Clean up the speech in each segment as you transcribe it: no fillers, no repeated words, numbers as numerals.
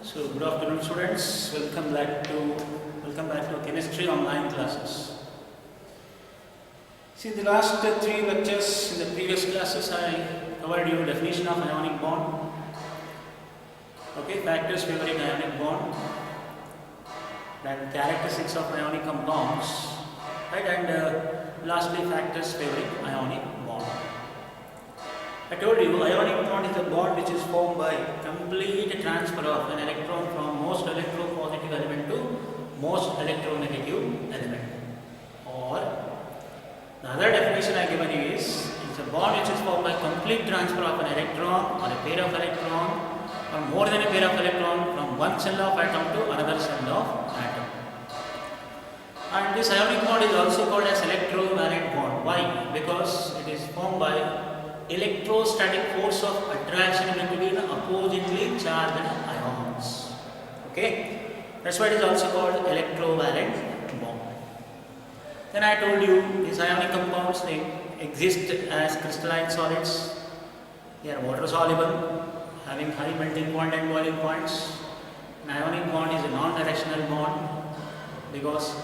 So good afternoon students, welcome back to chemistry online classes. See, in the last three lectures in the previous classes I covered you definition of ionic bond, okay, factors favoring ionic bond, then characteristics of ionic compounds, right, and lastly factors favoring ionic bond. I told you ionic bond is a bond which is formed by complete transfer of an electron from most electropositive element to most electronegative element. Or the other definition I given you is it's a bond which is formed by complete transfer of an electron or a pair of electron or more than a pair of electron from one cell of atom to another cell of atom. And this ionic bond is also called as electrovalent bond. Why? Because it is formed by electrostatic force of attraction between oppositely charged ions. Okay, that's why it is also called electrovalent bond. Then I told you these ionic compounds they exist as crystalline solids. They are water soluble, having high melting point and boiling points. An ionic bond is a non-directional bond because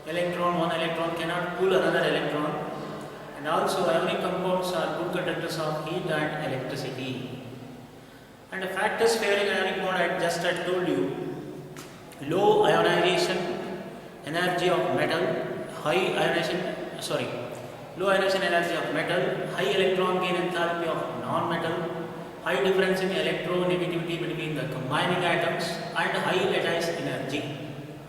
one electron cannot pull another electron. And also ionic compounds are good conductors of heat and electricity. And the factors favoring ionic bond I told you, low ionization energy of metal, low ionization energy of metal, high electron gain enthalpy of non-metal, high difference in electronegativity between the combining atoms, and high lattice energy.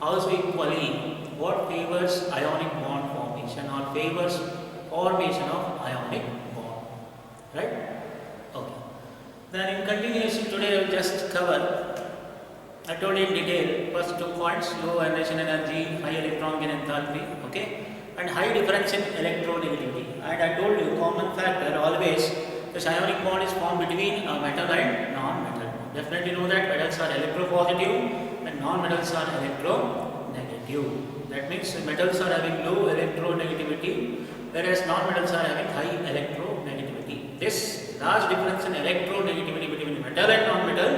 Also equally, what favors ionic bond formation or favors formation of ionic bond, right? Okay. Then in continuation today I will just cover, I told you in detail, first 2 points, low ionization energy, high electron gain enthalpy, okay, and high difference in electronegativity. And I told you common factor always, this ionic bond is formed between a metal and non-metal. Definitely know that metals are electropositive and non-metals are electronegative. That means metals are having low electronegativity, whereas non-metals are having high electronegativity. This large difference in electronegativity between metal and non-metal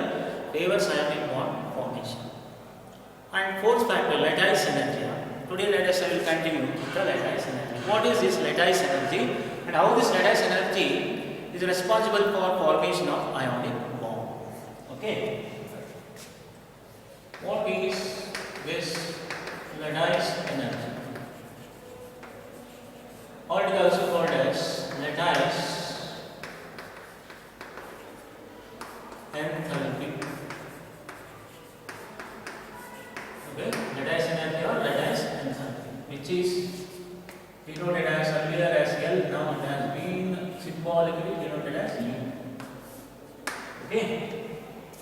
favors ionic bond formation. And fourth factor, lattice energy. Today let us continue with the lattice energy. What is this lattice energy and how this lattice energy is responsible for formation of ionic bond? Okay. What is this lattice energy? Or it is also called as lattice enthalpy. Okay, lattice energy or lattice enthalpy, which is denoted as earlier as L, now it has been symbolically denoted as U. Okay,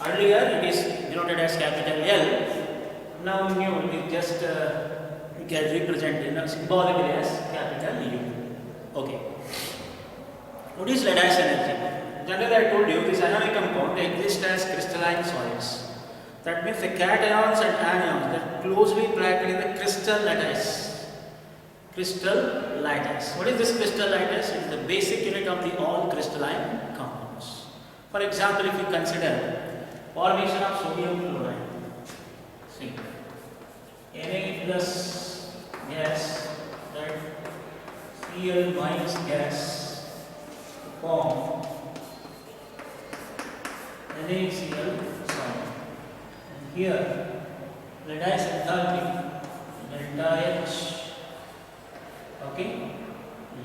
earlier it is denoted as capital L, now new it is just get represented symbolically as capital U. Okay. What is lattice energy? Generally I told you this ionic compound exists as crystalline solids. That means the cations and anions that closely packed in the crystal lattice. Crystal lattice. What is this crystal lattice? It is the basic unit of the all crystalline compounds. For example, if you consider formation of sodium chloride. See, Na plus gas, that Cl minus gas form NaCl solid. And here lattice enthalpy delta H, okay,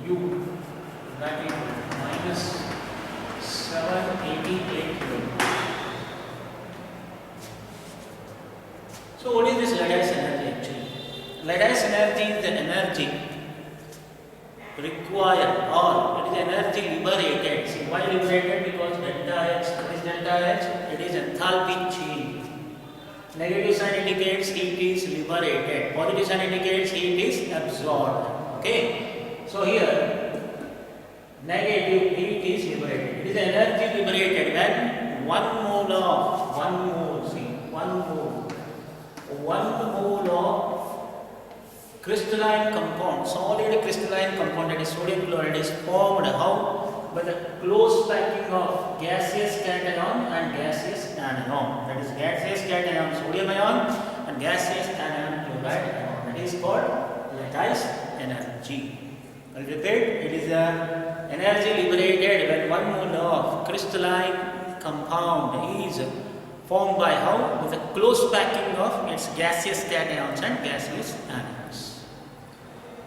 U, that is minus 788 kJ. So what is this lattice energy actually? Lattice energy is the energy required or it is energy liberated. See why liberated? Because delta H, what is delta H? It is enthalpy change. Negative sign indicates heat is liberated. Positive sign indicates heat is absorbed. Okay. So here negative heat is liberated. It is energy liberated when 1 mole of crystalline compound, solid crystalline compound, that is sodium chloride, is formed. How? by the close packing of gaseous cation and gaseous anion. That is gaseous cation sodium ion and gaseous anion chloride ion. That is called lattice energy. I will repeat, it is the energy liberated when 1 mole of crystalline compound is formed by how? With a close packing of its gaseous cations and gaseous anions.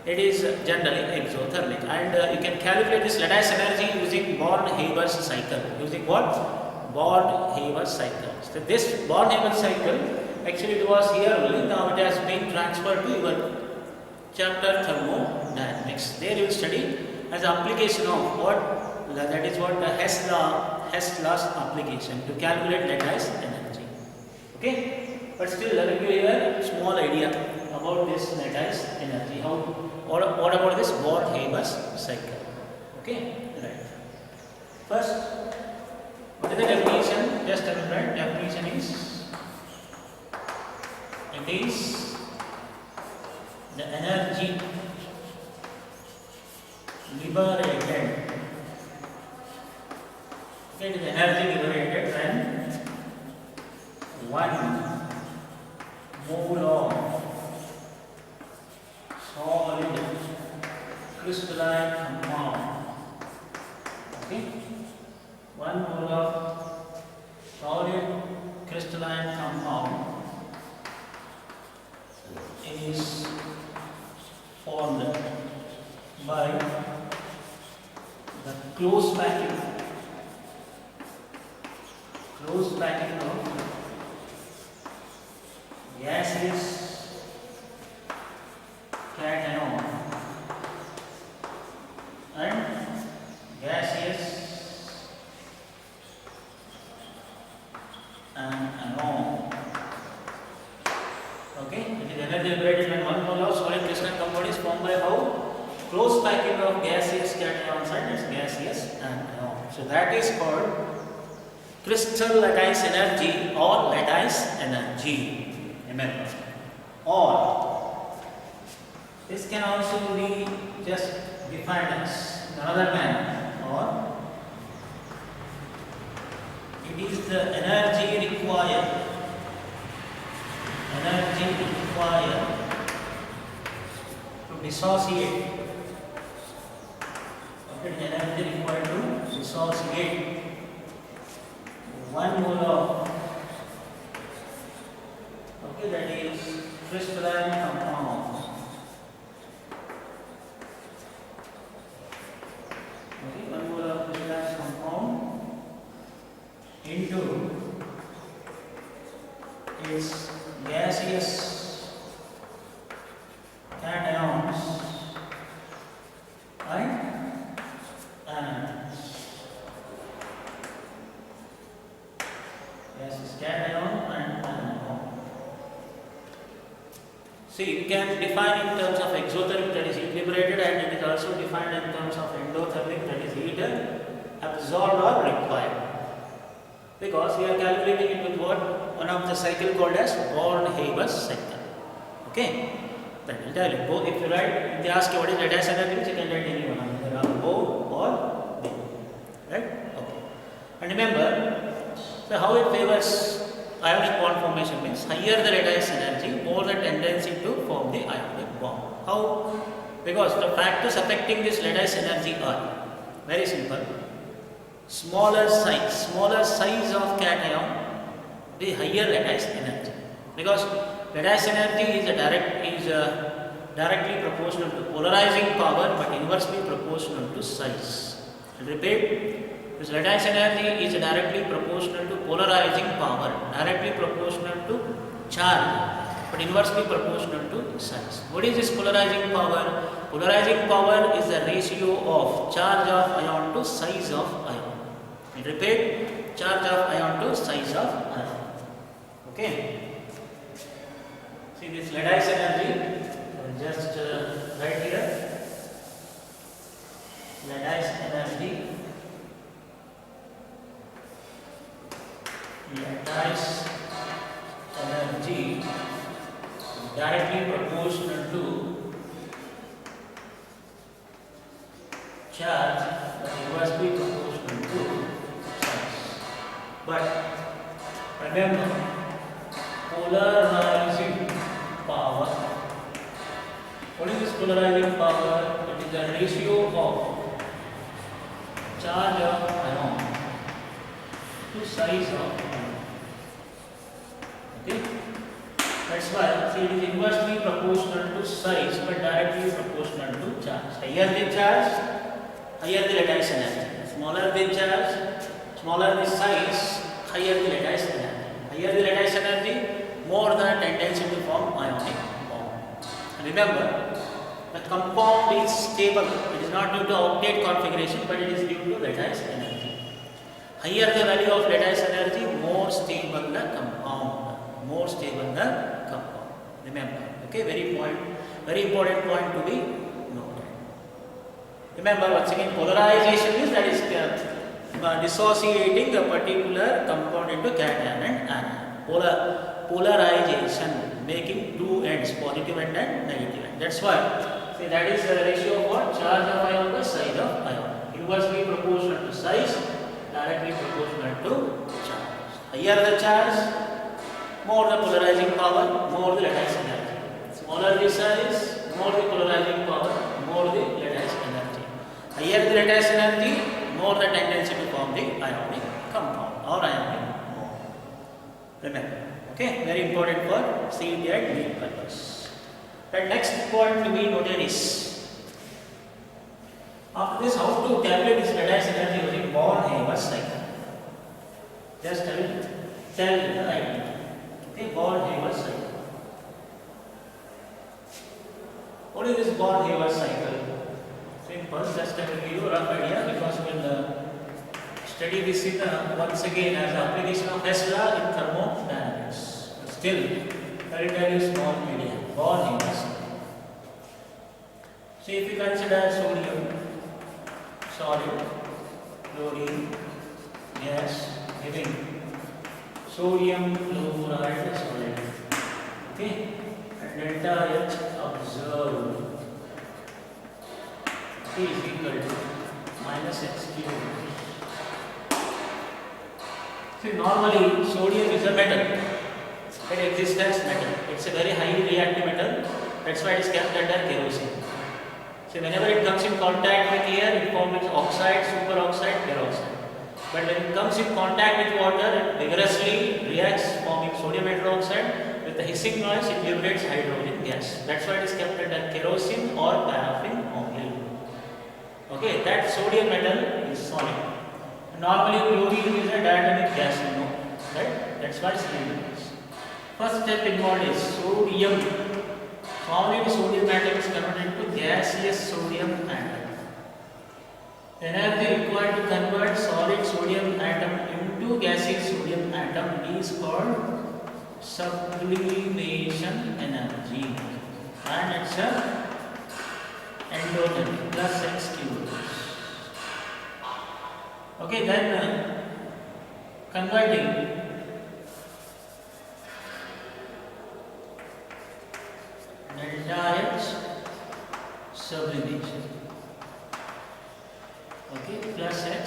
It is generally exothermic, and you can calculate this lattice energy using Born-Haber's cycle. Using what? Born-Haber cycle. So this Born-Haber cycle, actually it was here only, now it has been transferred to your chapter thermodynamics. There you will study as application of what? That is what the Hess law's application to calculate lattice energy. Okay? But still I will give you a small idea about this lattice energy. What about this Born-Haber cycle? Okay, right. First, what is the definition? Just a minute. Definition is, it is the energy liberated. Okay, it is energy liberated when 1 mole of solid crystalline compound. Okay, 1 mole of solid crystalline compound is formed by the close packing of gaseous cation and gaseous anion. Okay, it is energy liberated when 1 mole of solid crystalline compound is formed by how? Close packing of gaseous cations and its gaseous anion. So that is called crystal lattice energy or lattice energy. Remember, or this can also be just defined as another manner, or it is the energy required to dissociate. Okay, the energy required to dissociate 1 mole of, okay, that is crystalline compound. Okay, 1 mole of crystalline compound into its gaseous cations and anions. Gaseous cation and anion. See, you can define in terms of exothermic, that is heat liberated, and it is also defined in terms of endothermic, that is heat absorbed or required. Because we are calculating it with what? One of the cycle called as Born-Haber cycle. Okay? That will tell you. If you write, if they ask you what is lattice energy, you can write any one of them. There are O or B. Right? Okay. And remember, so how it favors ionic bond formation means higher the lattice energy, more the tendency to form the ionic bond. How? Because the factors affecting this lattice energy are very simple. Smaller size of cation, the higher lattice energy. Because lattice energy is directly proportional to polarizing power, but inversely proportional to size. I'll repeat, this lattice energy is directly proportional to polarizing power, directly proportional to charge, but inversely proportional to size. What is this polarizing power? Polarizing power is the ratio of charge of ion to size of ion. I repeat, charge of ion to size of ion. Okay. See this lattice energy, just right here. Lattice energy. Lattice energy directly proportional to charge, that is inversely proportional to size. But remember, polarizing power. What is this polarizing power? It is the ratio of charge of ion to size of ion. Okay? That's why see, it is inversely proportional to size but directly proportional to charge. Higher the charge, higher the lattice energy. Smaller the charge, smaller the size, higher the lattice energy. Higher the lattice energy, more the tendency to form ionic bond. And remember, the compound is stable. It is not due to octet configuration, but it is due to lattice energy. Higher the value of lattice energy, more stable the compound. More stable the compound. Remember, okay, very important point to be noted. Remember, once again, polarization is that is dissociating a particular compound into cation and anion. Polarization, making two ends, positive end and negative end. That's why, see, that is the ratio of what? Charge of ion by size of ion. Inversely proportional to size, directly proportional to charge. Higher the charge, more the polarizing power, more the lattice energy. Smaller the size, more the polarizing power, more the lattice energy. Higher the lattice energy, more the tendency to form the ionic compound or ionic bond. Remember, okay, very important for seeing at main purpose. The next point to be noted is, after this, how to calculate this lattice energy using Born-Haber cycle. Just tell the idea. Okay, Born-Haber cycle. What is this Born-Haber cycle? Simple, just I will give you a rough idea because we will study this in once again as application of Hess law in thermodynamics. Still, very small medium. Born-Haber cycle. See, if you consider sodium, solid, chlorine, gas, giving sodium chloride solid. Okay, and delta H observed is equal to minus x cubed. See, normally sodium is a metal. It exists as metal. It's a very highly reactive metal. That's why it is kept under kerosene. So whenever it comes in contact with air, it forms oxide, superoxide, peroxide. But when it comes in contact with water, it vigorously reacts, forming sodium hydroxide. With the hissing noise, it liberates hydrogen gas. That's why it is kept under kerosene or paraffin only. Okay, that sodium metal is solid. Normally, chlorine is a diatomic gas, you know, right? That's why it's liquid. First step involved is sodium. Solid sodium atom is converted into gaseous sodium atom. The energy required to convert solid sodium atom into gaseous sodium atom is called sublimation energy, and it's a endothermic plus x cubed. Okay, then converting delta H sublimation. Okay, plus x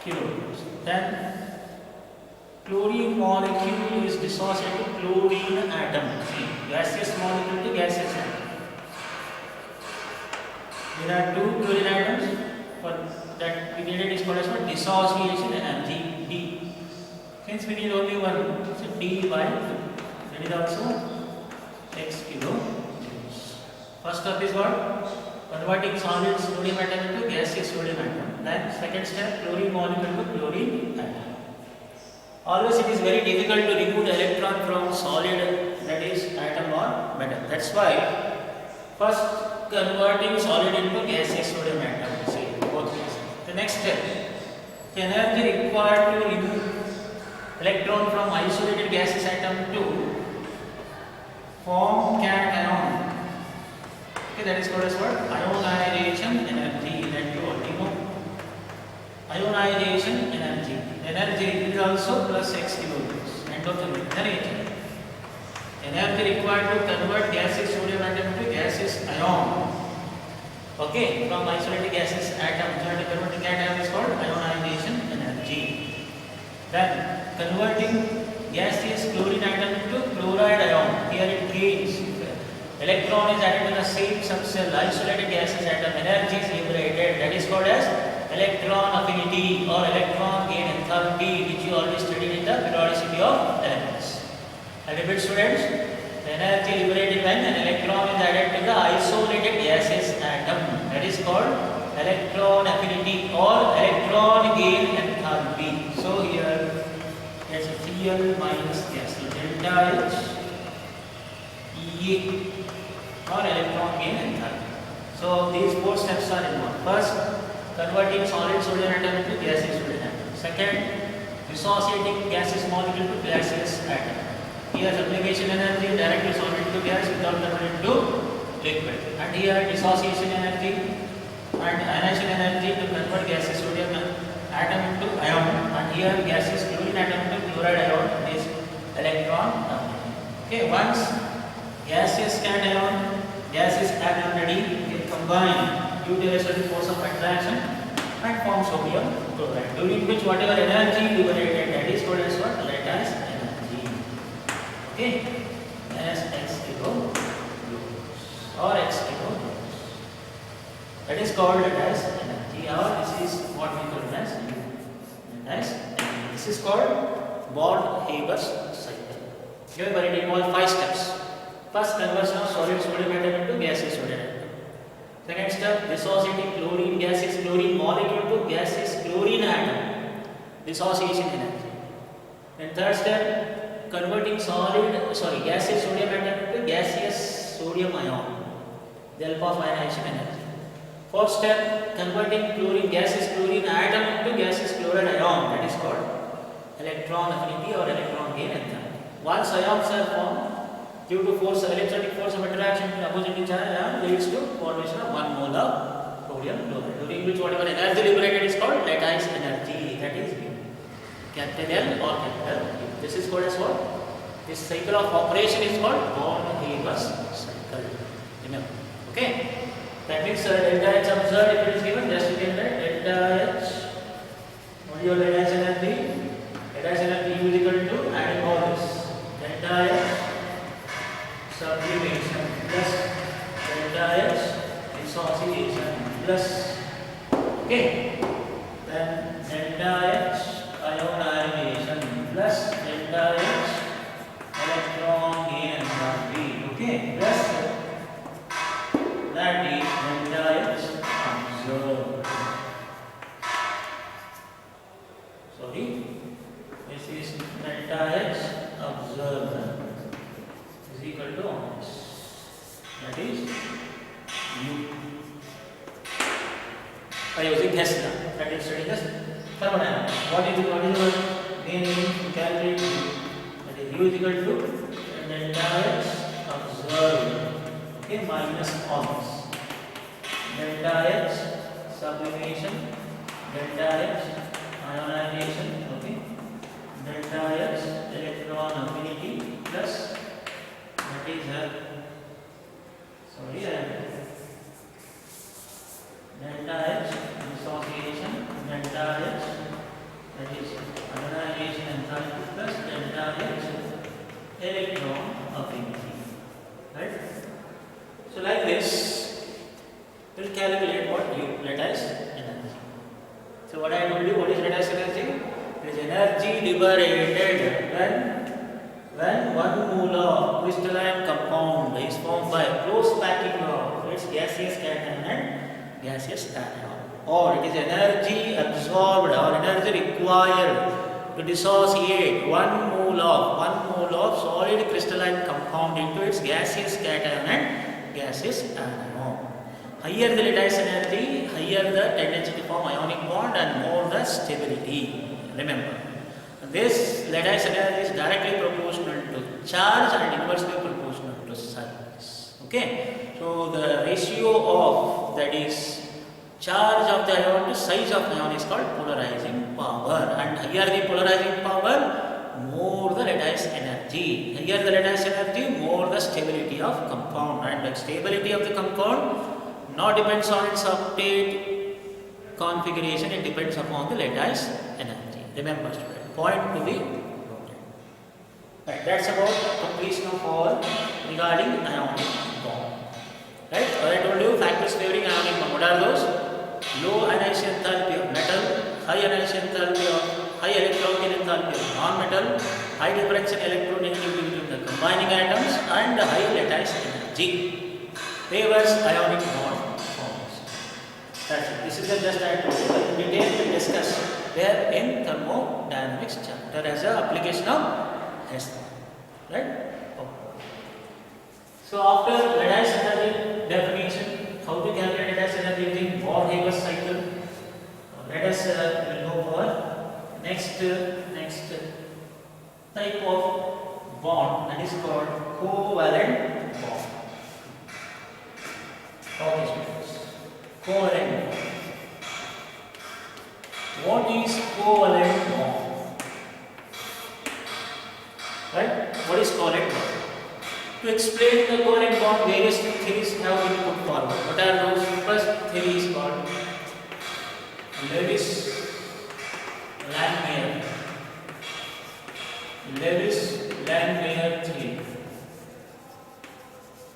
cubed. Then chlorine molecule is dissociated to chlorine atom. See, gaseous molecule to gaseous atom. There are two chlorine atoms. For that we needed is called as dissociation energy D. Since we need only one, so D by 2. That is also x kilojoules. First step is what? Converting solid sodium atom into gaseous sodium atom. Then second step, chlorine molecule to chlorine atom. Always it is very difficult to remove the electron from solid, that is atom or metal. That's why first converting solid into gaseous sodium atom. See, both ways. The next step, the energy required to remove electron from isolated gaseous atom to form cation. Okay, that is called as what? Ionization energy. That you already know. Ionization energy. Energy is also plus x kilojoules. Endothermic energy. Energy required to convert gaseous sodium atom to gaseous ion Okay, from isolated gases atom to converting atom is called ionization energy. Then converting gaseous chlorine atom into chloride ion. Here it gains. Electron is added to the same subcell. Isolated gases atom energy is liberated. That is called as electron affinity or electron gain enthalpy, which you already studied in the periodicity of elements. I repeat, students. The energy liberated when an electron is added to the isolated gaseous atom. That is called electron affinity or electron gain enthalpy. So here there's a Cl minus gas. So delta H E or electron gain enthalpy. So these four steps are involved. First, converting solid sodium atom into gaseous sodium atom. Second, dissociating gaseous molecule to gaseous atom. Here sublimation energy directly solid to gas without converting to liquid. And here dissociation energy and ionization energy to convert gaseous sodium atom into ion. And here gaseous chlorine atom into chloride ion is electron affinity. Okay, once gaseous cation, gaseous anion ready, they combine due to a certain force of attraction and form sodium chloride. During which whatever energy liberated, that is called as what? Lattice energy. Okay, as x kilo or x kilo. That is called as energy, or this is what we call as lattice energy. This is called Born-Haber's cycle. Remember, it involves 5 steps. First, conversion of solid sodium atom into gaseous sodium atom. Second step, dissociating chlorine, gaseous chlorine molecule to gaseous chlorine atom. Dissociation energy. And third step, converting gaseous sodium atom into gaseous sodium ion. The help of ionization energy. Fourth step, converting gaseous chlorine atom into gaseous chloride ion. That is called electron affinity or electron gain enthalpy. Once ions are formed, due to electrostatic force of attraction to opposite charge ion leads to formation of 1 mole of sodium chloride. During which whatever energy liberated is called lattice energy. That is capital L or capital U. This is called as what? This cycle of operation is called Born-Haber's cycle. Remember. Okay. That means delta H observed, if it is given, just get that delta H. What is your lattice energy? Lattice energy is equal to adding all this. Delta H sublimation plus delta H dissociation plus. Okay. Then delta H ionization plus delta H electron gain enthalpy. Okay, plus that is delta H observed. Sorry, this is delta H observed is equal to this. That is U. By using Tesla, that is studying this. Thermodynamics. What is the main to calculate? That is U is equal to delta H observed. Okay, minus all this. Delta H sublimation, delta H ionization. Okay, delta H electron affinity plus that is delta H dissociation, delta H that is ionization enthalpy plus delta H electron affinity. Right? So like this, we'll calculate what lattice energy. So what I told you, what is lattice energy? It is energy liberated when 1 mole of crystalline compound is formed by close packing of its gaseous cation and gaseous anion, or it is energy absorbed or energy required to dissociate 1 mole of solid crystalline compound into its gaseous cation and gaseous anion. Higher the lattice energy, higher the tendency to form ionic bond and more the stability. Remember, this lattice energy is directly proportional to charge and inversely proportional to size. Okay, so the ratio of, that is, charge of the ion to size of ion is called polarizing power, and higher the polarizing power, more the lattice energy. Higher the lattice energy, more the stability of compound, and the stability of the compound, not depends on its octet configuration, it depends upon the lattice energy. Remember, student, point to be noted. Right, that's about completion of all regarding ionic bond. Right, as I told you, factors favoring ionic bond. What are those? Low ionization enthalpy of metal, high ionization enthalpy of high electronegative enthalpy of non-metal, high difference in electronegativity between the combining atoms, and high lattice energy favors ionic bond forms. That's it. This is just I told you. In detail we discuss where in thermodynamics chapter as a application of Hess. Right? Okay. So after lattice energy definition, how to calculate lattice energy using Born-Haber cycle? Let us will go for next type of bond, that is called covalent bond. Okay, students. Covalent bond. What is covalent bond? Right? What is covalent bond? To explain the covalent bond, various theories have been put forward. What are those? First theory is called Lewis-Langmuir theory.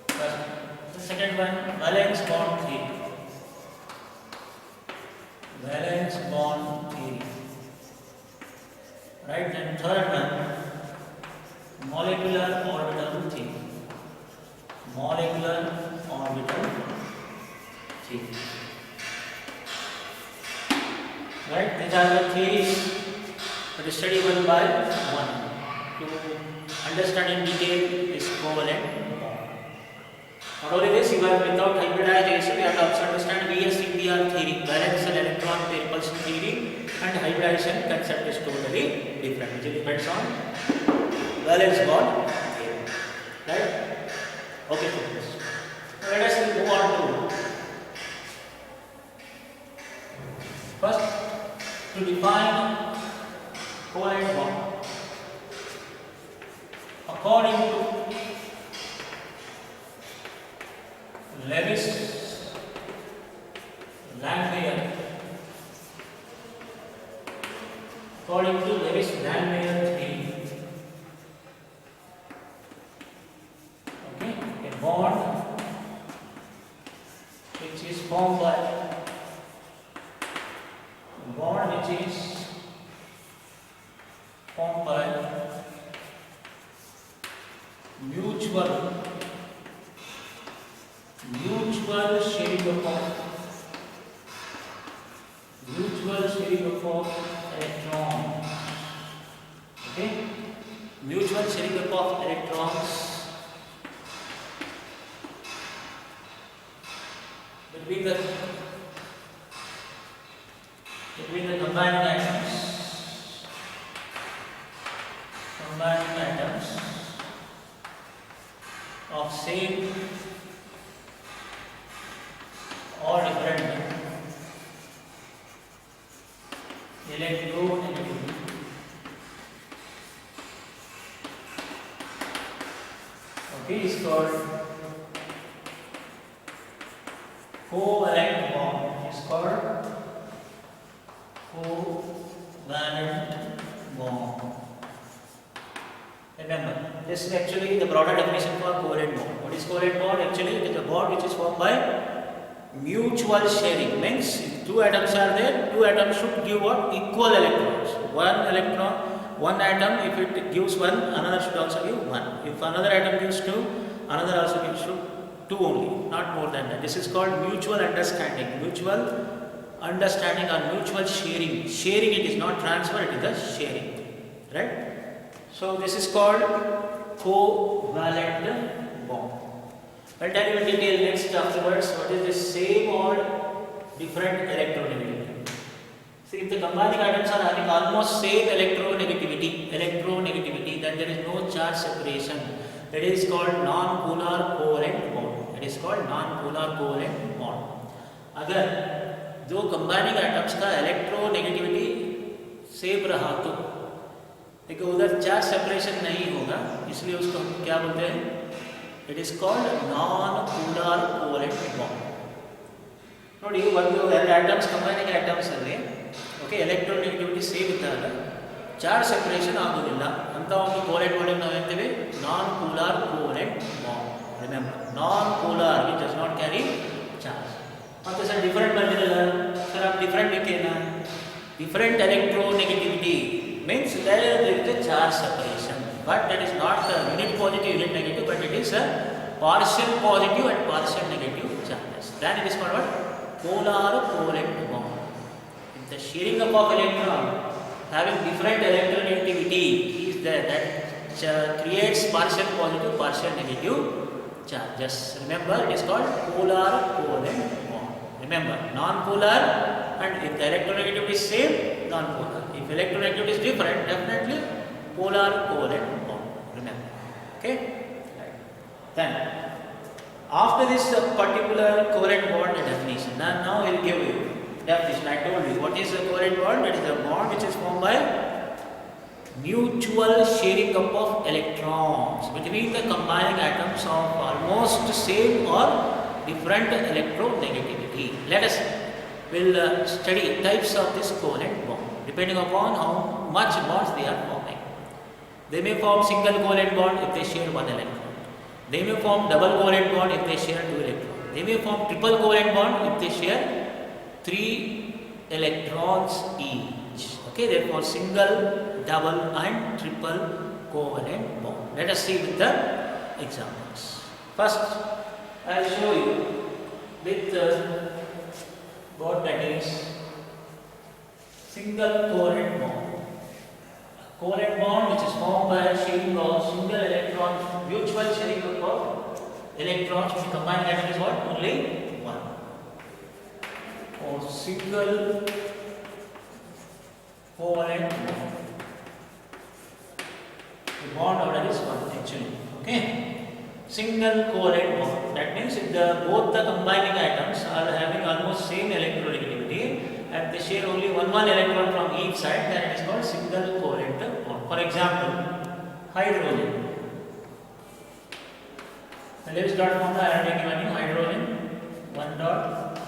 First. The second one, valence bond theory. Right, and third one, molecular orbital theory. Right, these are the theories that is studied one by one. To understand in detail this covalent bond. Not only this, even without hybridization, we have to also understand VSEPR theory, valence and electron pair repulsion theory, and hybridization concept is totally different. It depends on valence bond theory. Right? Okay, students. Now let us move on to first to define covalent bond. According to Lewis-Langmuir theory, okay, a bond which is formed by mutual sharing of electrons. Okay, mutual sharing of electrons between the combining atoms of same or different electronegativity. Okay, is called covalent bond. Is called covalent bond. Remember, this is actually the broader definition for covalent bond. What is covalent bond? Actually, it is a bond which is formed by mutual sharing. Means if two atoms are there, two atoms should give what? Equal electrons. One atom, if it gives one, another should also give one. If another atom gives two, another also gives two only, not more than that. This is called mutual understanding. Mutual understanding or mutual sharing. Sharing, it is not transfer, it is a sharing. Right? So this is called covalent bond. I'll tell you in detail next afterwards what is this same or different electronegativity. See, if the combining atoms are having almost same electronegativity, then there is no charge separation. That is called non-polar covalent bond. अगर दो combining atoms का electronegativity same रहा तो लेकिन उधर charge separation नहीं होगा, इसलिए उसको हम क्या बोलते हैं? It is called non polar covalent bond. ನೋಡಿ ಒಂದು ಎರಡು ಆಟಮ್ಸ್ ಕಂಬೈನಿಂಗ್ ಆಟಮ್ಸ್ ಅಲ್ಲಿ ಓಕೆ ಎಲೆಕ್ಟ್ರೋನೆಗೆಟಿವಿಟಿ ಸೇಮ್ ಇದ್ದಾಗ ಚಾರ್ಜ್ ಸೆಪರೇಷನ್ ಆಗೋದಿಲ್ಲ ಅಂತ ಒಂದು ಕೋಲೆಂಟ್ ಬಾಂಡ್ ನಾವು ಹೇಳ್ತೀವಿ non polar ಕೋಲೆಂಟ್ bond. Remember non polar which does not carry charge. ಮತ್ತೆ ಸರ್ ಡಿಫರೆಂಟ್ ಬಂದಿರಲ್ಲ ಸರ್ आप different लिखेना different electronegativity means there is a charge separation but that is not a unit positive unit negative but it is a partial positive and partial negative charges. Then it is called what? Polar covalent bond. If the sharing up of electron having different electronegativity is there that creates partial positive partial negative charges. Remember it is called polar covalent bond. Remember non-polar and if the electronegativity is same non-polar. If electronegativity is different definitely polar covalent bond. Remember. Okay. Then, after this particular covalent bond definition, now I will give you definition. I told you what is a covalent bond. That is a bond which is formed by mutual sharing up of electrons between the combining atoms of almost same or different electronegativity. Let us will study types of this covalent bond depending upon how much bonds they are forming. They may form single covalent bond if they share one electron. They may form double covalent bond if they share two electrons. They may form triple covalent bond if they share 3 electrons each. Okay, therefore single, double and triple covalent bond. Let us see with the examples. First, I will show you with what that is single covalent bond. Covalent bond which is formed by sharing of single electrons, mutual sharing of electrons which combine atom is what? Only one. Or single covalent bond. The bond order is one actually. Okay. Single covalent bond. That means if both the combining atoms are having almost same electronegativity and they share only one electron from each side, then it is called single covalent bond. For example, hydrogen. And let us start from the ionic given hydrogen, one dot,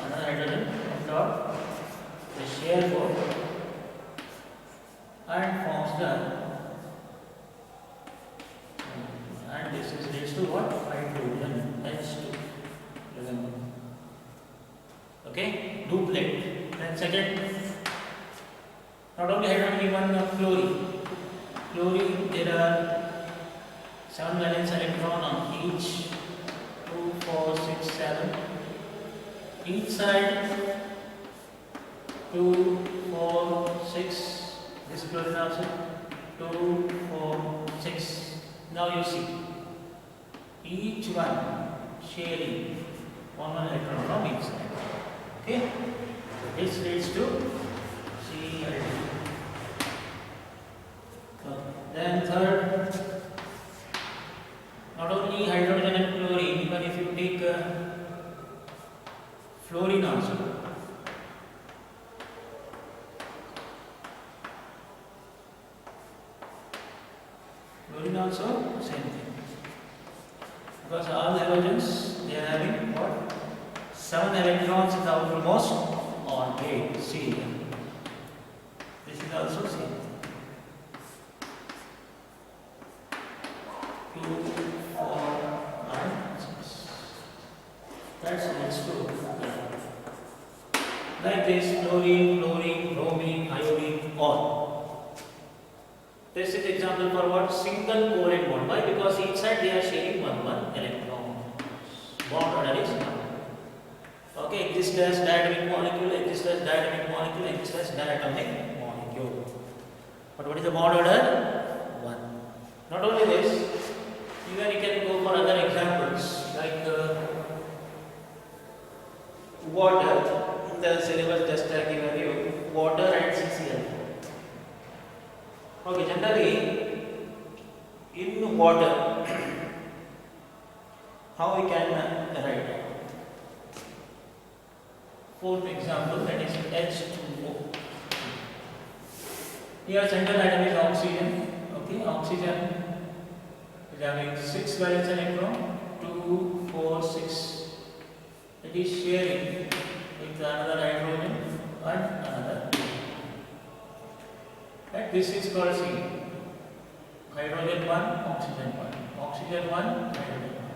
another hydrogen, one dot. They share both and forms the and this is leads to what? Hydrogen H2. Remember. Okay, duplet. Then second, not only hydrogen, even fluorine. Fluorine, there are 7 valence electron on each. 2, 4, 6, 7. Each side 2, 4, 6. This fluorine also 2, 4, 6. Now you see each one sharing one electron from each side. Okay, so this leads to Cl2. Then third, not only hydrogen and fluorine, even if you take fluorine also. Fluorine also same thing. Because all halogens they are having what? 7 electrons in the outermost orbit. See here. This is also same. 2, 4, and 6. That's next to like this fluorine, chlorine, bromine, iodine, all. This is example for what? Single covalent bond. Why? Because each side they are sharing one electron. Bond order is 1. Okay, exists as diatomic molecule, exists as diatomic molecule, exists as diatomic molecule. But what is the bond order? 1. Not only this, even you can go for other examples like water. In the syllabus just I give you water and CCl. Okay, generally in water, how we can write? Fourth example, that is H2O. Here central atom is oxygen. Okay, oxygen is having 6 valence electron, 2, 4, 6. It is sharing with another hydrogen and another. Right? This is called C. Hydrogen 1, oxygen 1. Oxygen 1, hydrogen 1.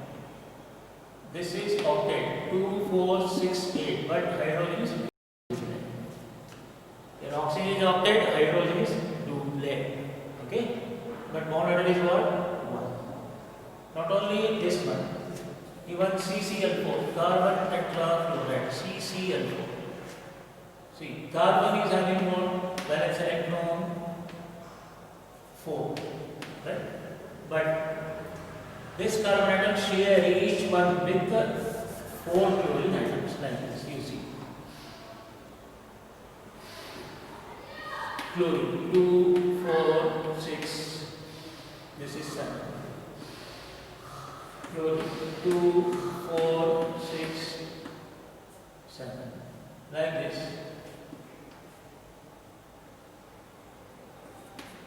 This is octet 2, 4, 6, 8. But hydrogen is duplet. Then oxygen is octet, hydrogen is duplet. Okay? But bond order is what? 1. Not only this one, even CCl4, carbon tetrafluoride, CCl4. See, carbon is having one valence electron 4, right? But this carbon atom share each one with the 4 chlorine atoms like this, you see. Chlorine 2, 4, 6, this is 7. Chlorine 2, 4, 6, 7, like this.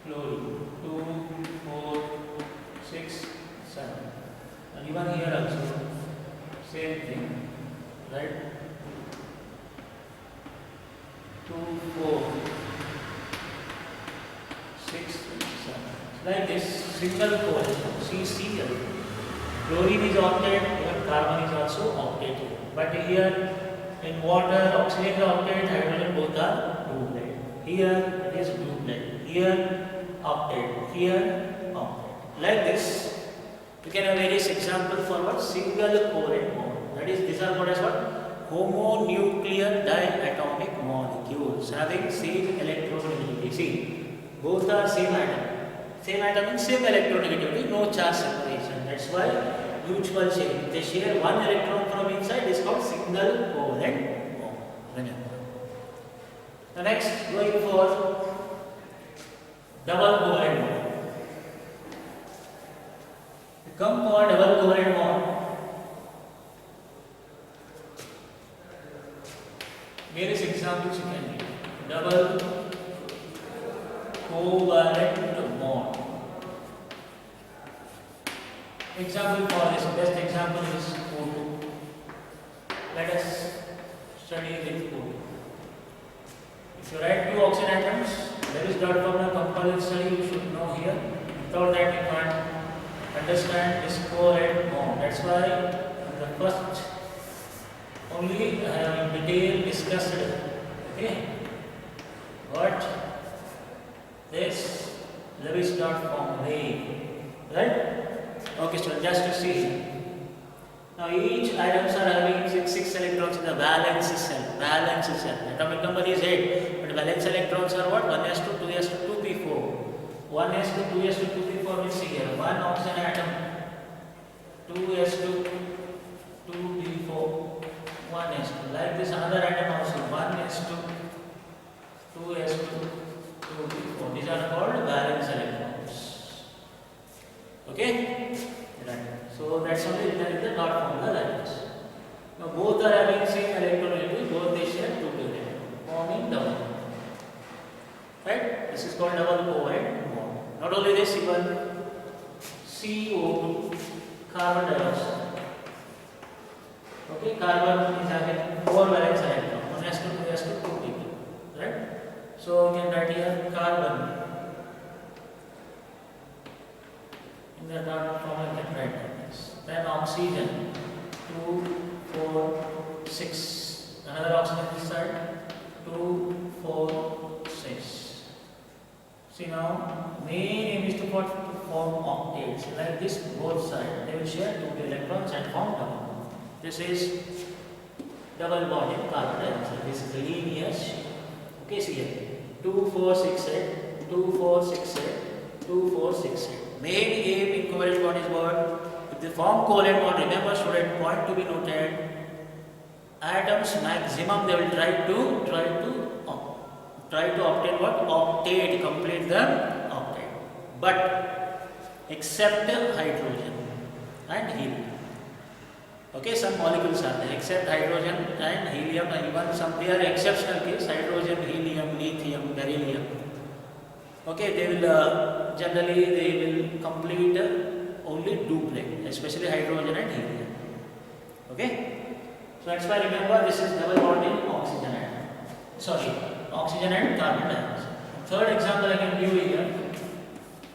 Chlorine 2, 4, 6, 7. And even here also, same thing, right? 2, 4, 6, 7. Like this, single covalent, CCl. Chlorine is octet, even carbon is also octet. But here, in water, oxygen is octet, hydrogen both are duplet. Here it is duplet. Here octet. Here octet. Like this. We can have various examples for what? Single covalent bond. That is, these are called as what? Homonuclear diatomic molecules having same electronegativity. See, both are same atom. Same atom means same electronegativity, no charge separation. That's why mutual sharing. If they share one electron from inside, it is called single covalent bond. Remember. The next, going for double covalent bond. Come for double covalent bond. Various examples you can give. Double covalent bond. Example for this, best example is O2. Let us study with O2. If you write two oxygen atoms, there is dot formula compulsory you should know here. Without that you can't understand this covalent bond. That's why in the first only I have in detail discussed it. Okay. But this Lewis dot formula, right? Okay, so just to see. Now each atoms are having 6 electrons in the valence cell. Valence cell. Atomic number is 8, but valence electrons are what? 1s2, 2s2, 2p4. 1s2, 2s2, 2p4 means here. One oxygen atom. 2s2, 2p4, 1s2. Like this another atom also. 1s2, 2s2, 2p4. These are called valence electrons. Okay? Right. So that's only written in the dot formula like this. Now both are having same electronegativity, both they share 2 covalent, forming double. Right? This is called double covalent bond. Not only this, even CO2, carbon dioxide. Okay, carbon is having 4 valence electrons, 1s2, 2s2, 2p2. Right? So we can write here carbon. In the dot formula we can write like this. Then oxygen 2, 4, 6. Another oxygen this side 2, 4, 6. See now, main aim is to form octets like this both sides. They will share 2 electrons and form double bond. This is double bond in carbon dioxide. This is linear shape. Okay, see here 2, 4, 6, 8, 2, 4, 6, 8, 2, 4, 6, 8. Main aim in covalent bond is what? If they form covalent bond, remember student, point to be noted. Atoms maximum they will try to obtain what? Octet, complete the octet. But except hydrogen and helium. Okay, some molecules are there except hydrogen and helium, and even some they are exceptional case, hydrogen, helium, lithium, beryllium. Okay, they will generally they will complete only duplet, especially hydrogen and helium. Okay, So that's why remember this is double bond in oxygen atom. Sorry, oxygen and carbon dioxide. Third example I can give you here.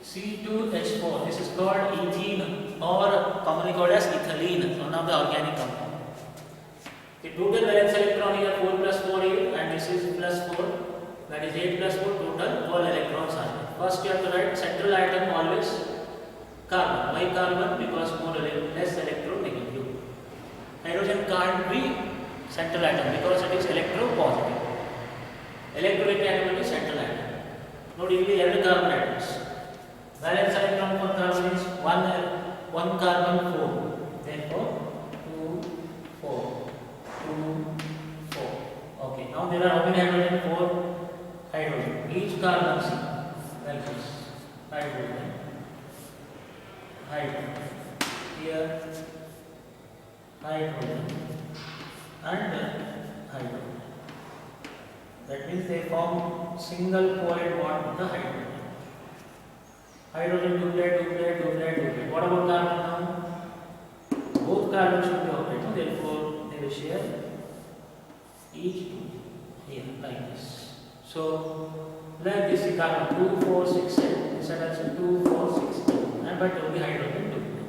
C2H4. This is called ethene or commonly called as ethylene, one of the organic compound. The total valence electron here 4 plus 4 here, and this is plus 4. That is 8 plus 4, total 12 electrons are there. First you have to write central atom always carbon. Why carbon? Because less electronegative. Hydrogen can't be central atom because it is electropositive. Electrolytic atom is central atom. Note ಇಲ್ಲಿ ಎರಡು carbon atoms. Valence electron for carbon is 1 carbon 4. Therefore 2 4 2 4. Okay. Now there are how many hydrogen? 4 hydrogen. Each carbon is like this. Hydrogen. Hydrogen. Here hydrogen and hydrogen. That means they form single covalent bond with the hydrogen. Hydrogen duplet. What about carbon now? Both carbons should be operating. Therefore, they will share each here like this. So, like this, the carbon 2, 4, 6, 7. This is also 2, 4, 6, 7. But only hydrogen duplet.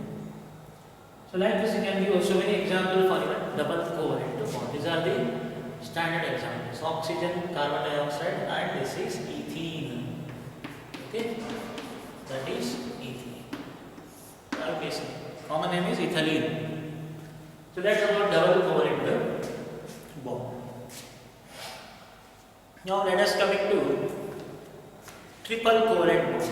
So, like this, you can give so many examples for even double covalent bond. These are the standard examples: oxygen, carbon dioxide, and this is ethene. Okay, that is ethene. Okay, common name is ethylene. So that's about double covalent bond. Now let us come to triple covalent bond.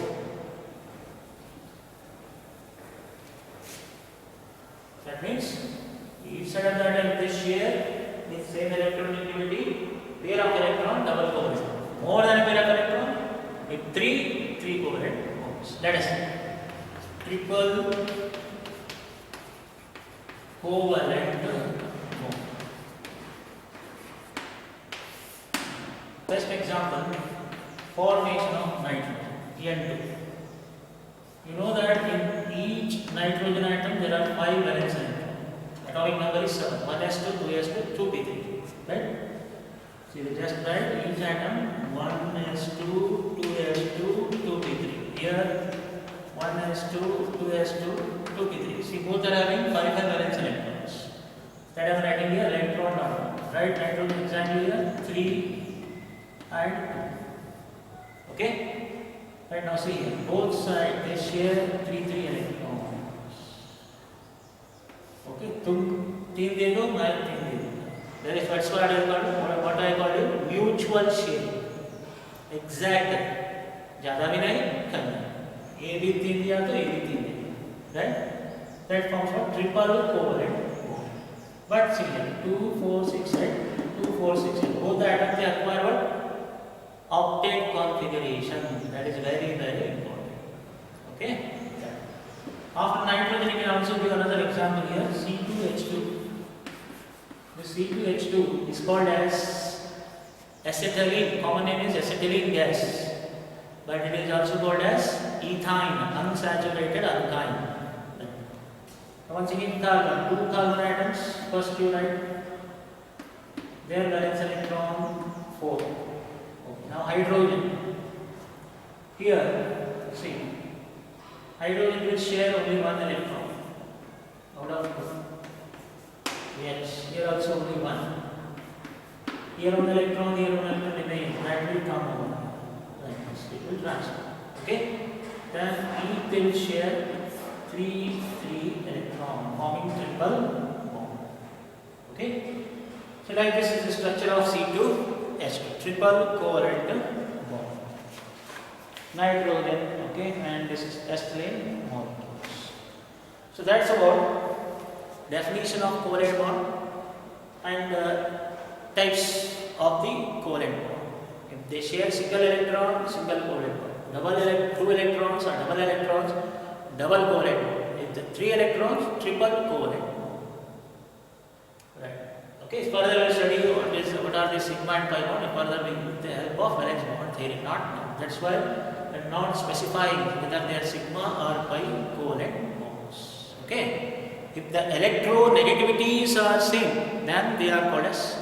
That means each side of the atom they share the same electronegativity, pair of electron, double covalent. More than a pair of electron with three covalent bonds. Let us see. Triple covalent bond. Best example, formation of nitrogen, N2. You know that in each nitrogen atom there are 5 valence electrons. Atomic number is 7. 1s2, 2s2, 2p3. Right? So you just write each atom 1s2, 2s2, 2p3. Here 1s2, 2s2, 2p3. See, both are having 5 valence electrons. That I am writing here electron number. Right? Nitrogen exactly here 3 and 2. Okay? Right, now see here. Both sides they share 3 electrons. Okay, तुम 3 दे दो, मैं 3 दे दूँगा. That is what I call it mutual sharing. Exact. ज़्यादा भी नहीं, कम नहीं. A भी 3 दिया तो A भी 3 दे. Right? That forms a triple covalent bond. But see here, 2, 4, 6, 8. 2, 4, 6, 8. Both the atoms they acquire what? Octet configuration. That is very important. Okay? After nitrogen, you can also give another example here, C2H2. The C2H2 is called as acetylene. Common name is acetylene gas, but it is also called as ethyne, unsaturated alkyne. Once again, carbon, 2 carbon atoms. First you write their valence electron 4. Okay. Now hydrogen. Here, see. Hydrogen will share only 1 electron out of 2. Yes, here also only 1. Here 1 electron, here 1 electron remains. That will come over. Like this, it will transfer. Okay? Then each will share 3 electron, forming triple bond. Okay? So like this is the structure of C2H2, triple covalent bond. Nitrogen, okay, and this is acetylene molecules. So that's about definition of covalent bond and types of the covalent bond. If they share single electron, single covalent bond. Two electrons or double electrons, double covalent bond. If the 3 electrons, triple covalent bond. Right. Okay. Further we will study what are the sigma and pi bond. And further with the help of valence bond theory. Not now. That's why I'm not specifying whether they are sigma or pi covalent bonds. Okay. If the electronegativities are same, then they are called as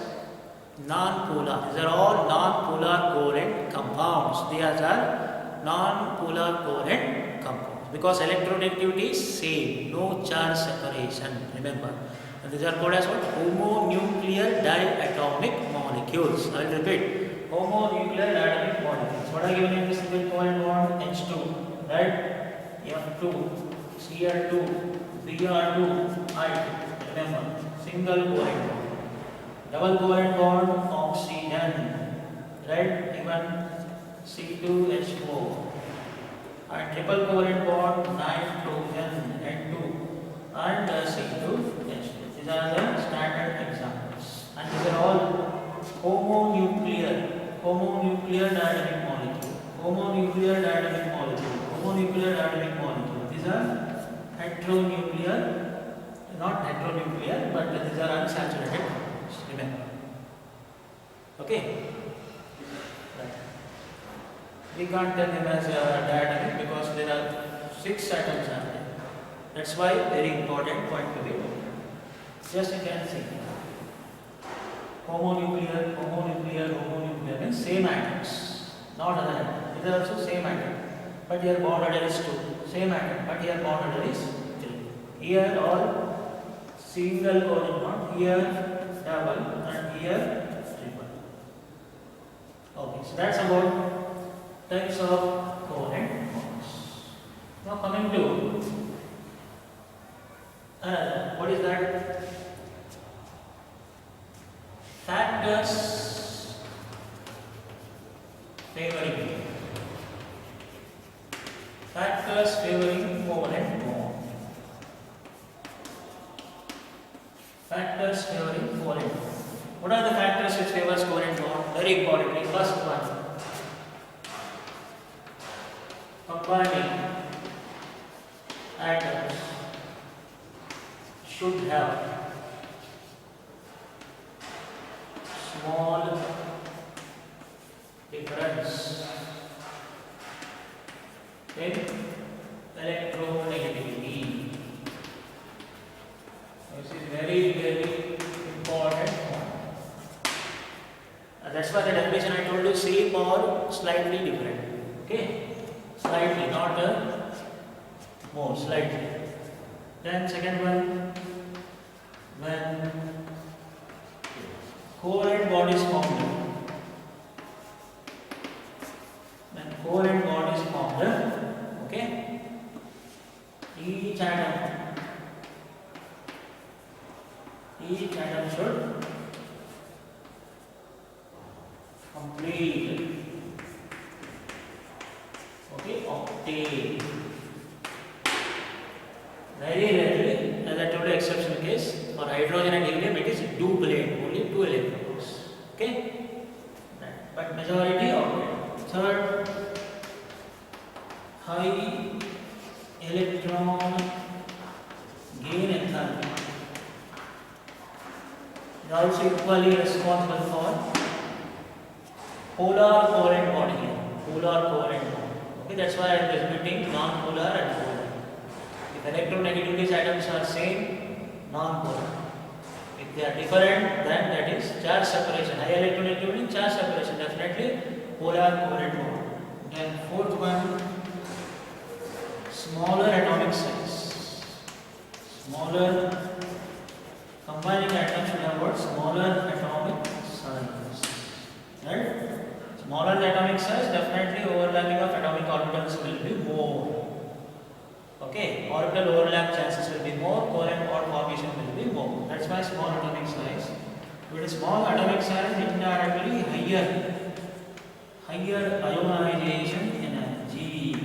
non-polar. These are all non-polar covalent compounds. These are non-polar covalent compounds because electronegativity is same, no charge separation. Remember, and these are called as what? Homonuclear diatomic molecules. I will repeat: homonuclear diatomic molecules. What are given in this single covalent bond? H2, right? F2, Cl2, Br2, I2. Remember, single covalent bond. Double covalent bond, oxygen, right? Even C2H4. And triple covalent bond, nitrogen, N2, and C2H2. These are the standard examples. And these are all homonuclear diatomic molecule. Homonuclear diatomic molecule. Homonuclear diatomic molecule. These are heteronuclear, not heteronuclear, but these are unsaturated. Remember. Okay. Right. We can't tell them as diatomic because there are 6 atoms are there. That's why very important point to be noted. Just you can see. Homonuclear means same atoms, not other atoms. These are also same atom, but here bond order is 2. Same atom, but here bond order is 3. Here all single covalent bond, here double, and here triple. Okay, so that's about types of covalent bonds. Now coming to what is that? Factors favoring covalent bond. Factors favoring covalent bond. What are the factors which favors covalent bond? Very importantly, first one, combining atoms should have small difference in electronegativity. This is very important. That's why the definition I told you, same or slightly different. Okay, slightly, not more, slightly. Then second one, when covalent bond is formed. When covalent bond is formed, okay, each atom should complete, okay, octane. Very rarely, as I told you, exceptional case, for hydrogen and helium it is duplane, only 2 electrons. Okay? But majority octane. Third, high electron gain enthalpy is also equally responsible for polar covalent bond here. Polar covalent bond. Okay, that's why I am repeating non-polar and polar. If electronegativity atoms are same, non-polar. If they are different, then that is charge separation. High electronegativity, charge separation, definitely polar covalent bond. Then fourth one, smaller atomic size. Smaller, combining atoms should have what? Smaller atomic size. Right? Smaller the atomic size, definitely overlapping of atomic orbitals will be more. Okay, orbital overlap chances will be more, covalent bond formation will be more. That's why small atomic size. With small atomic size, indirectly higher ionization energy.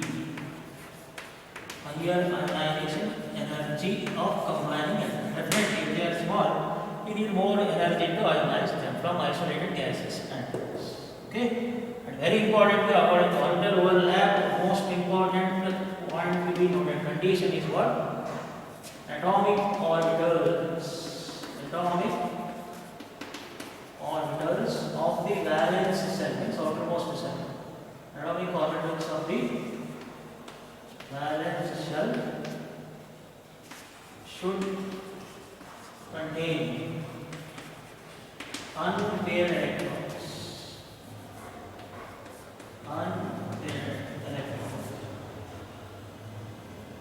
Higher ionization energy of combining atoms. Definitely, if they are small, we need more energy to ionize them from isolated gases and atoms. Okay, and very importantly, according to orbital overlap, the most important point to be noted condition is what? Atomic orbitals. Atomic orbitals of the valence shell, means outermost shell. Atomic orbitals of the valence shell should contain unpaired electrons.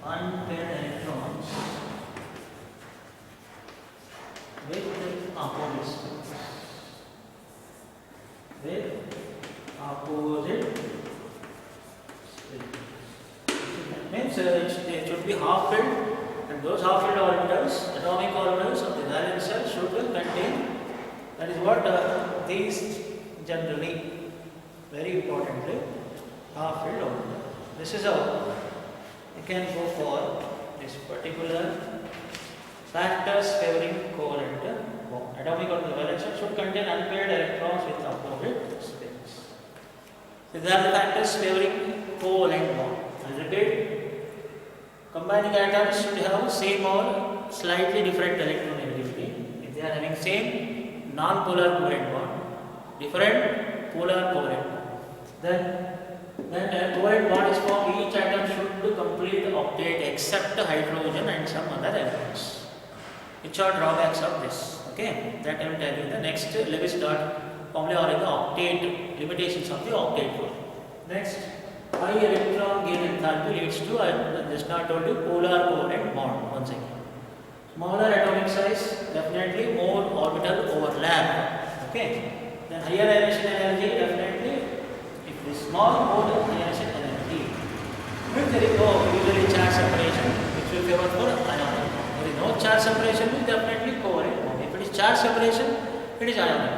Unpaired electrons with opposite spins. With opposite spins. That means it should be half filled, and those half filled orbitals, atomic orbitals of the valence shell should contain. That is what these generally, very importantly, half filled orbital. This is how you can go for this particular factors favoring covalent bond. Atomic orbital valence shell should contain unpaired electrons with opposite spins. These are the factors favoring covalent bond. I'll repeat. Combining atoms should have same or slightly different electronegativity. If they are having same non-polar covalent bond, different polar covalent bond, then a covalent bond is formed. Each atom should complete octet except hydrogen and some other elements. Which are drawbacks of this? Okay, that I will tell you in the next Lewis dot formula or in the octet limitations of the octet rule. Next, high electron gain enthalpy leads to, I just now told you, polar covalent bond once again. Smaller atomic size, definitely more orbital overlap. Okay, then higher ionization energy, definitely, if it is small, more ionization energy. If there is no usually charge separation, which will favor for ionic. There is no charge separation, will definitely covalent bond. If it is charge separation, it is ionic.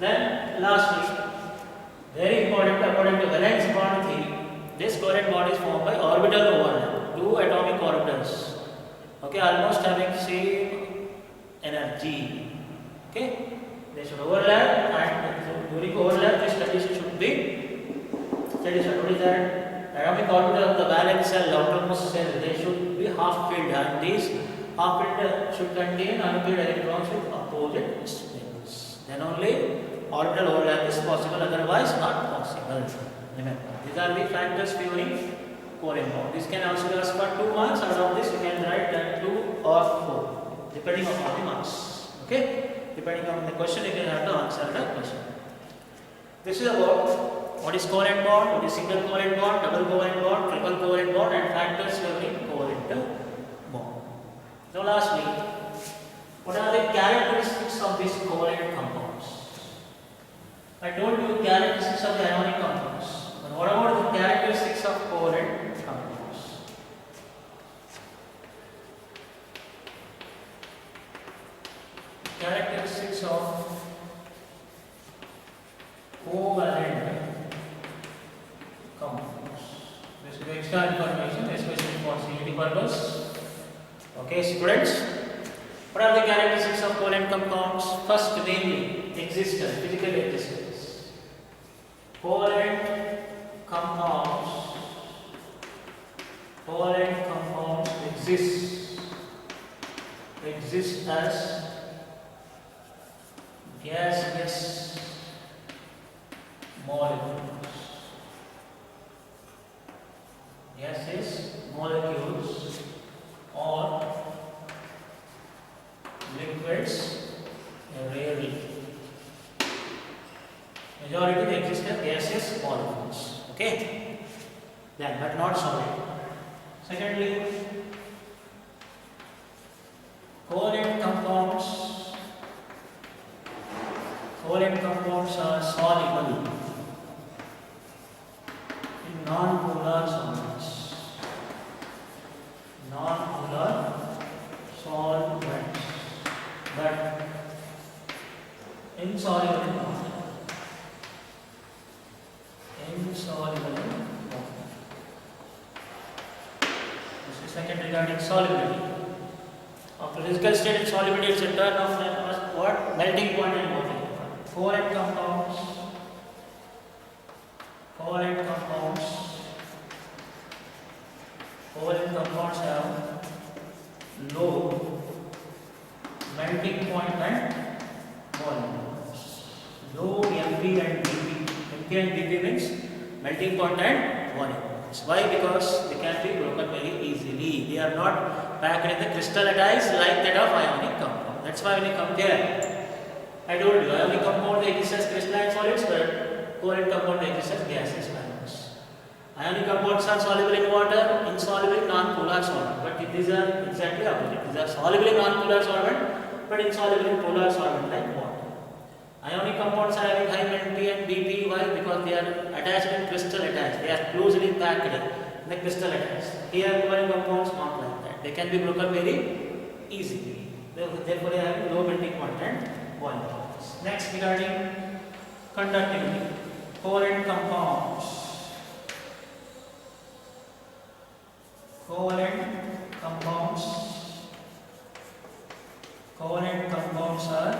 Then lastly, very important, according to valence bond theory, this covalent bond is formed by orbital overlap, two atomic orbitals. Okay, almost having same energy. Okay, they should overlap, and during overlap, this condition should be satisfied. What is that? Atomic orbital of the valence cell, outermost cell, they should be half filled, and these half filled should contain unpaired electrons with opposite spins. Then only orbital overlap is possible, otherwise not possible. Remember, these are the factors favoring covalent bond. This can also be asked for 2 marks. Out of this, you can write that 2 or 4, depending upon the marks. Okay, depending on the question, you can have to answer the question. This is about what is covalent bond, what is single covalent bond, double covalent bond, triple covalent bond, and factors favoring covalent bond. Now, lastly, what are the characteristics of these covalent compounds? I told you characteristics of the ionic compounds. But what about the characteristics of covalent compounds? Characteristics of covalent compounds. This is extra information, especially for CET purpose. Okay, students. What are the characteristics of covalent compounds? First, mainly existence, physical existence. Covalent compounds exist as gaseous molecules or liquids rarely. Majority they exist as gaseous molecules. Okay, then but not solid. Secondly, covalent compounds are soluble in non-polar solvents. But insoluble in water. This is second regarding solubility. After physical state and solubility, it's a term of what? Melting point and boiling point. Covalent compounds have low melting point and boiling point. Low MP and dP. MP and dP means melting point and boiling point. molecules. Why? Because they can be broken very easily. They are not packed in the crystal lattice like that of ionic compound. That's why when you compare, I told you, ionic compound exist as crystalline solids, but covalent compound exists as gaseous solids. Ionic compounds are soluble in water, insoluble in non-polar solvent. But these are exactly opposite. These are soluble in non-polar solvent, but insoluble in polar solvent like water. Ionic compounds are having high NP and BP. Why? Because they are attached in crystal lattice. They are closely packed in the crystal lattice. Here, covalent compounds not like that. They can be broken very easily. Therefore, they have low melting point and boiling point. Next, regarding conductivity, covalent compounds. Covalent compounds are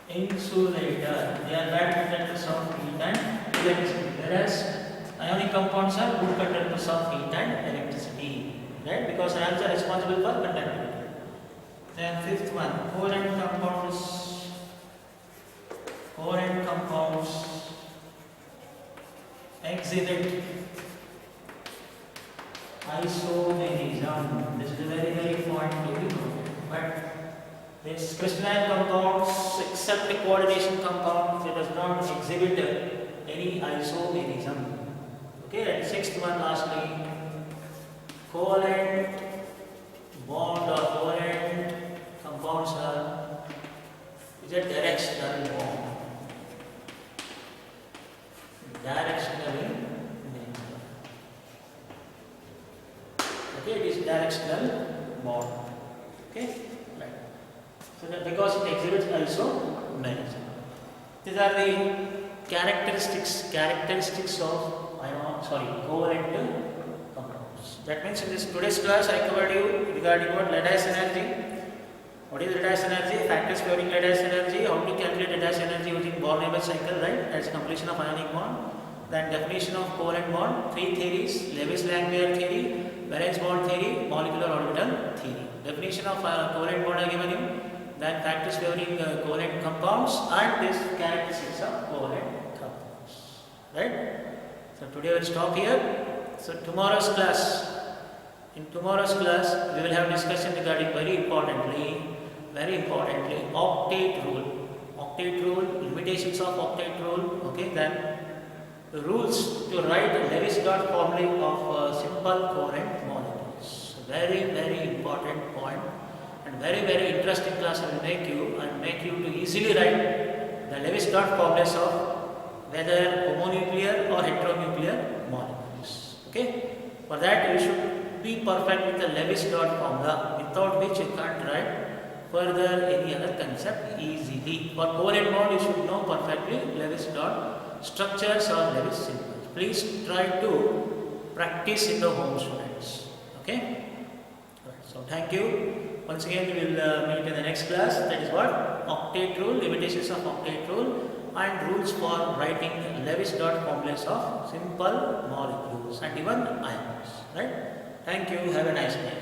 insulator. They are bad conductors of heat and electricity. Whereas ionic compounds are good conductors of heat and electricity. Right? Because ions are responsible for conductivity. Then fifth one, covalent compounds exhibit isomerism. This is a very point to be noted. But this crystalline compounds, except the coordination compound, it does not exhibit any isomerism. Okay, and sixth one, lastly, covalent bond or covalent compounds is a directional bond. Directionally nature. Okay, it is directional bond. Okay, right. So that because it exhibits isomerism. These are the characteristics of covalent compounds. That means in this today's class I covered you regarding what lattice energy. What is lattice energy? Factors favoring lattice energy. How to calculate lattice energy using Born-Haber cycle, right? That's completion of ionic bond. Then definition of covalent bond. Three theories: Lewis-Langmuir theory, valence bond theory, molecular orbital theory. Definition of covalent bond I given you. Then factors favoring covalent compounds and this characteristics of covalent compounds. Right? So today we'll stop here. So in tomorrow's class, we will have discussion regarding very importantly, octet rule, limitations of octet rule. Okay, then the rules to write a Lewis dot formulae of simple covalent molecules. Very important point, and very interesting class I will make you to easily write the Lewis dot formulas of whether homonuclear or heteronuclear molecules. Okay, for that you should be perfect with the Lewis dot formula, without which you can't write further any other concept easily. For covalent bond you should know perfectly Lewis dot structures or Lewis symbols. Please try to practice in the home, students. Okay. Right. So thank you. Once again we will meet in the next class. That is what? Octet rule, limitations of octet rule, and rules for writing Lewis dot formulas of simple molecules and even ions. Right? Thank you. Have a nice day.